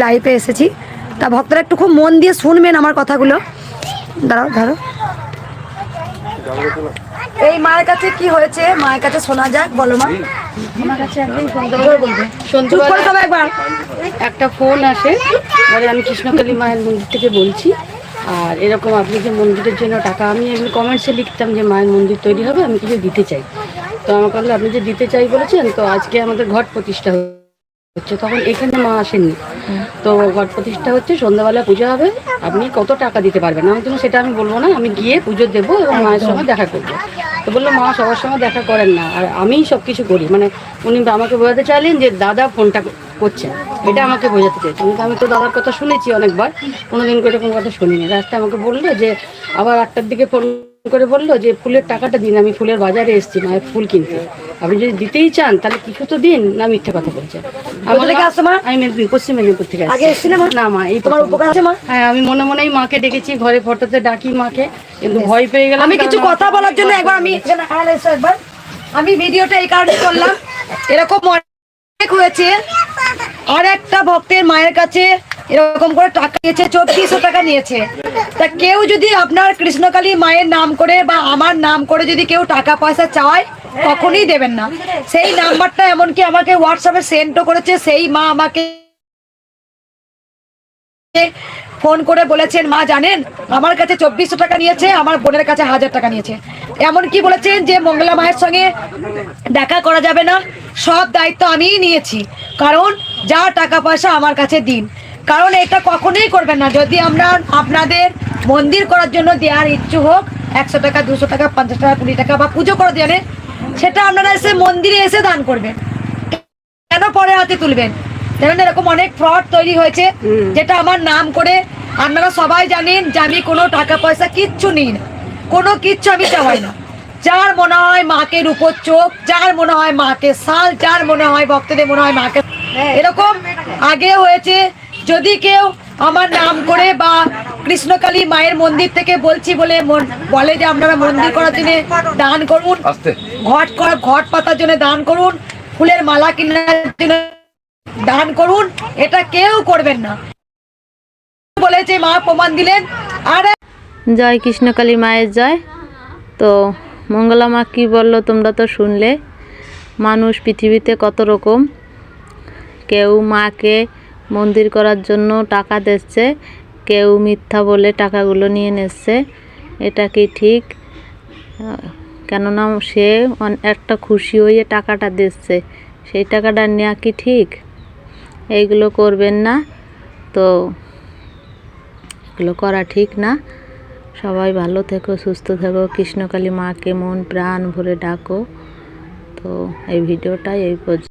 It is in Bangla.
লাইভে এসেছি, তা ভক্তরা একটু খুব মন দিয়ে শুনবেন আমার কথাগুলো। দাঁড়াও ধরো, এই মায়ের কাছে কি হয়েছে, মায়ের কাছে শোনা যাক। বলো মা। আমার কাছে একদিন সন্ধ্যাবেলা একবার একটা ফোন আসে, বলে আমি কৃষ্ণকালী মায়ের মন্দির থেকে বলছি, আর এরকম আপনি যে মন্দিরের জন্য টাকা, আমি এগুলো কমেন্টসে লিখতাম যে মায়ের মন্দির তৈরি হবে, আমি কিছু দিতে চাই। তো আমাকে বললো আপনি যে দিতে চাই বলেছেন, তো আজকে আমাদের ঘট প্রতিষ্ঠা হচ্ছে, তখন এখানে মা আসেননি, তো ঘট প্রতিষ্ঠা হচ্ছে, সন্ধ্যাবেলা পুজো হবে, আপনি কত টাকা দিতে পারবেন। আমি তো সেটা আমি বলবো না, আমি গিয়ে পুজো দেবো এবং মায়ের সঙ্গে দেখা করবো। তো বললো মা সবার সঙ্গে দেখা করেন না, আর আমিই সব কিছু করি। মানে উনি আমাকে বোঝাতে চাইলেন যে দাদা ফোনটা করছেন, এটা আমাকে বোঝাতে চাইছেন। কিন্তু আমি তো দাদার কথা শুনেছি অনেকবার, কোনোদিন করে এরকম কথা শুনিনি। রাস্তায় আমাকে বললো যে আবার 8টার দিকে ফোন করে বললো যে ফুলের টাকাটা দিন, আমি ফুলের বাজারে এসেছি মায়ের ফুল কিনতে, আপনি যদি দিতেই চান তাহলে কিছু তো দিন। না মিথ্যে কথা বলছেন। আমি পশ্চিম মেদিনীপুর থেকে আসছি। না মা, এই তোমার উপকার আছে মা। হ্যাঁ, আমি মনে মনেই মাকে ডেকেছি, ঘরে ফটোতে ডাকি মাকে, কিন্তু ভয় পেয়ে গেলাম। আমি কিছু কথা বলার জন্য একবার আমি ভিডিওটা এই কারণে করলাম, এরকম অনেক হয়েছে। আর একটা ভক্তের মায়ের কাছে এরকম করে টাকা নিয়েছে, 2400 টাকা নিয়েছে। তা কেউ যদি আপনার কৃষ্ণকালী মায়ের নাম করে বা আমার নাম করে যদি কেউ টাকা পয়সা চায়, কখনোই দেবেন না। সেই নাম্বারটা এমনকি আমাকে হোয়াটসঅ্যাপে সেন্ডও করেছে। সেই মা আমাকে ফোন করে বলেছেন, মা জানেন আমার কাছে 2400 টাকা নিয়েছে, আমার বোনের কাছে 1000 টাকা নিয়েছে। এমনকি বলেছেন যে মঙ্গলা মায়ের সঙ্গে দেখা করা যাবে না, সব দায়িত্ব আমিই নিয়েছি, কারণ যা টাকা পয়সা আমার কাছে দিন। কারণ এটা কখনোই করবেন না। যদি আমরা আপনাদের মন্দির করার জন্য দেওয়ার ইচ্ছুক হোক, 100 টাকা 200 টাকা 50 টাকা 20 টাকা বা পুজো করার জন্য, সেটা আপনারা এসে মন্দিরে এসে দান করবেন, কেন পরে হাতে তুলবেন? দেখুন এরকম অনেক ফ্রড তৈরি হয়েছে, যেটা আমার নাম করে। আপনারা সবাই জানেন যে আমি কোনো টাকা পয়সা কিচ্ছু নিই না, কোনো কিচ্ছু আমি চাওয়াই না। যার মনে হয় মাকে রূপোর চোখ, যার মনে হয় মাকে শাল, যার মনে হয় ভক্তদের মনে হয় মাকে, এরকম আগে হয়েছে। যদি কেউ আমার নাম করে বা কৃষ্ণকালী মায়ের মন্দির থেকে বলছি বলে বলে যে আপনারা মন্দির করার জন্য দান করুন, ঘট পাতার জন্য দান করুন, ফুলের মালা কেনার জন্য দান করুন, এটা কেউ করবেন না বলেছে মা প্রমাণ দিলেন। আর জয় কৃষ্ণকালী মায়ের জয়। তো মঙ্গলা মা কী বললো তোমরা তো শুনলে। মানুষ পৃথিবীতে কত রকম, কেউ মাকে মন্দির করার জন্য টাকা দিচ্ছে, কেউ মিথ্যা বলে টাকাগুলো নিয়ে নিচ্ছে। এটা কি ঠিক? কেননা সে একটা খুশি হয়ে টাকাটা দিচ্ছে, সেই টাকাটা নেওয়া কি ঠিক? এইগুলো করবেন না, তো এগুলো করা ঠিক না। সবাই ভালো থেকো, সুস্থ থেকো, কৃষ্ণকালী মাকে মন প্রাণ ভরে ডাকো। তো এই ভিডিওটা এই পর্যন্ত।